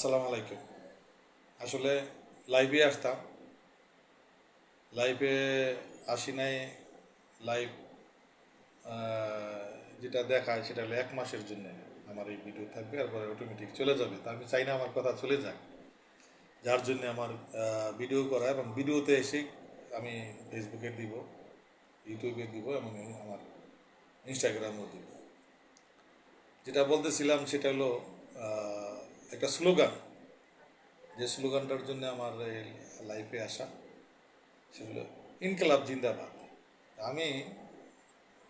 আসসালামু আলাইকুম। আসলে লাইভে আসতাম, লাইভে আসি নাই। লাইভ যেটা দেখায় সেটা হলো 1 মাসের জন্য আমার এই ভিডিও থাকবে, এরপরে অটোমেটিক চলে যাবে। তা আমি চাই না আমার কথা চলে যাক, যার জন্য আমার ভিডিও করা, এবং ভিডিওতে এসে আমি ফেসবুকে দিব, ইউটিউবে দিব, এবং আমার ইনস্টাগ্রামেও দিব। যেটা বলতেছিলাম সেটা হলো একটা স্লোগান, যে স্লোগানটার জন্য আমার এই লাইফে আসা, সেগুলো ইনকলাব জিন্দাবাদ। আমি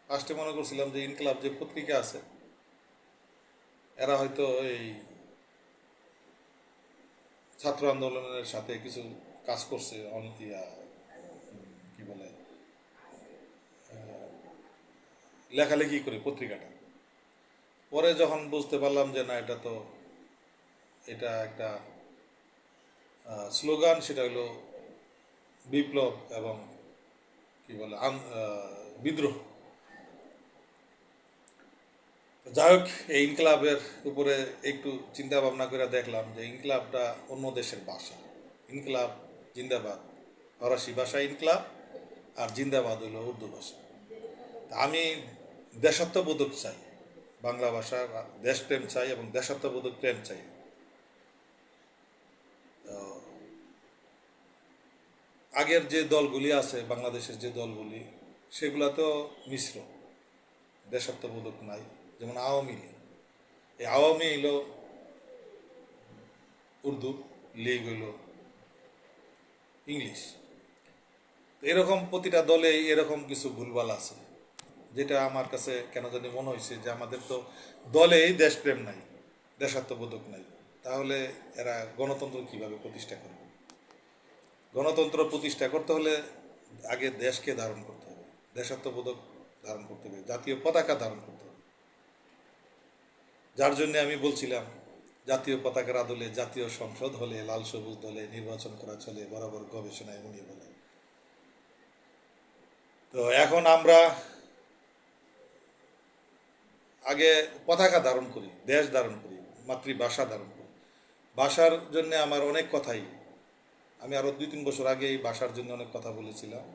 ফার্স্টে মনে করছিলাম যে ইনকলাব যে পত্রিকা আছে এরা হয়তো এই ছাত্র আন্দোলনের সাথে কিছু কাজ করছে, কি বলে, লেখালেখি করে পত্রিকাটা। পরে যখন বুঝতে পারলাম যে না, এটা একটা স্লোগান, সেটা হলো বিপ্লব এবং কি বলে বিদ্রোহ। যাই হোক, এই ইনকলাবের উপরে একটু চিন্তা ভাবনা করে দেখলাম যে ইনকলাবটা অন্য দেশের ভাষা। ইনকলাব জিন্দাবাদ ফরাসি ভাষা ইনকলাব, আর জিন্দাবাদ হলো উর্দু ভাষা। তা আমি দেশাত্মবোধক চাই, বাংলা ভাষার দেশপ্রেম চাই এবং দেশাত্মবোধক প্রেম চাই। আগের যে দলগুলি আছে, বাংলাদেশের যে দলগুলি, সেগুলা তো মিশ্র, দেশাত্মবোধক নাই। যেমন আওয়ামী লীগ, এই আওয়ামী হইল উর্দু, লীগ হইল ইংলিশ। এরকম প্রতিটা দলে এরকম কিছু ভুলভাল আছে, যেটা আমার কাছে কেন জানি মনে হয়েছে যে আমাদের তো দলেই দেশপ্রেম নাই, দেশাত্মবোধক নাই। তাহলে এরা গণতন্ত্র কিভাবে প্রতিষ্ঠা করবে? গণতন্ত্র প্রতিষ্ঠা করতে হলে আগে দেশকে ধারণ করতে হবে, দেশাত্মবোধক ধারণ করতে হবে, জাতীয় পতাকা ধারণ করতে হবে। যার জন্য আমি বলছিলাম, জাতীয় পতাকার আদলে জাতীয় সংসদ হলে লাল সবুজ দলে নির্বাচন করা চলে, বরাবর গবেষণায় উনি বলে। তো এখন আমরা আগে পতাকা ধারণ করি, দেশ ধারণ করি, মাতৃভাষা ধারণ করি। ভাষার জন্য আমার অনেক কথাই, আমি আরও 2-3 বছর আগে এই ভাষার জন্য অনেক কথা বলেছিলাম,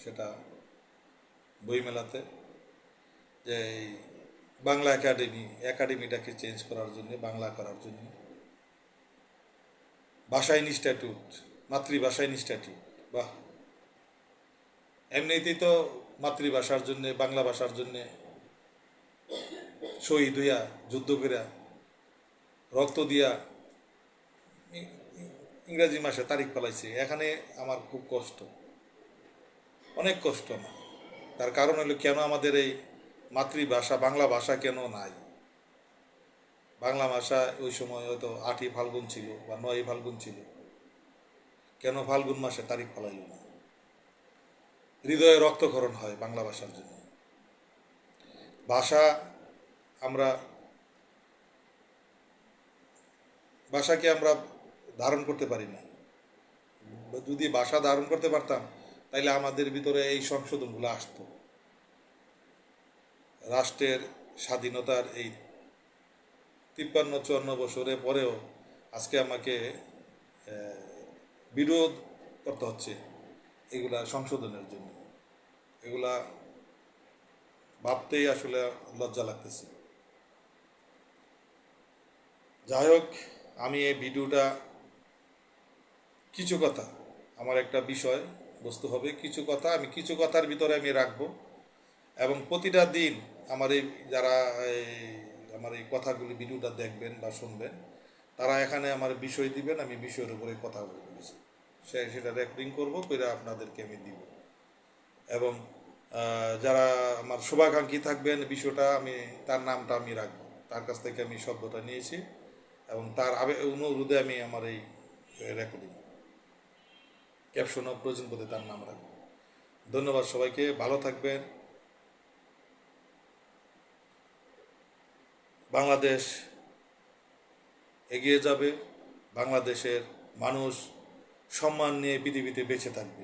সেটা বইমেলাতে, যে এই বাংলা একাডেমিটাকে চেঞ্জ করার জন্য, বাংলা করার জন্য, ভাষা ইনস্টিটিউট, মাতৃভাষা ইনস্টিটিউট। বাহ, এমনিতেই তো মাতৃভাষার জন্যে, বাংলা ভাষার জন্যে শহীদ হইয়া, যুদ্ধ করিয়া, রক্ত দিয়া ইংরাজি মাসে তারিখ ফেলাইছে। এখানে আমার খুব কষ্ট, অনেক কষ্ট আমার। তার কারণ হলো, কেন আমাদের এই মাতৃভাষা বাংলা ভাষা কেন নাই? বাংলা ভাষা ওই সময় হয়তো 8ই ফাল্গুন ছিল বা 9ই ফাল্গুন ছিল, কেন ফাল্গুন মাসে তারিখ ফেলাইল না? হৃদয়ে রক্তক্ষরণ হয় বাংলা ভাষার জন্য। ভাষা আমরা ভাষাকে আমরা ধারণ করতে পারি না। যদি ভাষা ধারণ করতে পারতাম, তাইলে আমাদের ভিতরে এই সংশোধনগুলো আসতো। রাষ্ট্রের স্বাধীনতার এই 53-54 বছরে পরেও আজকে আমাকে বিরোধ করতে হচ্ছে এগুলা সংশোধনের জন্য। এগুলা ভাবতেই আসলে লজ্জা লাগতেছে। যাই হোক, আমি এই ভিডিওটা, কিছু কথা, আমার একটা বিষয় বস্তু হবে, কিছু কথা আমি কিছু কথার ভিতরে আমি রাখবো, এবং প্রতিটা দিন আমার এই যারা আমার এই কথাগুলি ভিডিওটা দেখবেন বা শুনবেন, তারা এখানে আমার বিষয় দিবেন, আমি বিষয়ের উপরে কথা বলবো, সেটা রেকর্ডিং করবো করে আপনাদেরকে আমি দিব। এবং যারা আমার শুভাকাঙ্ক্ষী থাকবেন, বিষয়টা আমি তার নামটা আমি রাখবো, তার কাছ থেকে আমি শব্দটা নিয়েছি, এবং তার অনুরোধে আমি আমার এই রেকর্ডিং ক্যাপশনও প্রয়োজন বোধে তার নাম রাখবো। ধন্যবাদ সবাইকে, ভালো থাকবেন। বাংলাদেশ এগিয়ে যাবে, বাংলাদেশের মানুষ সম্মান নিয়ে পৃথিবীতে বেঁচে থাকবে।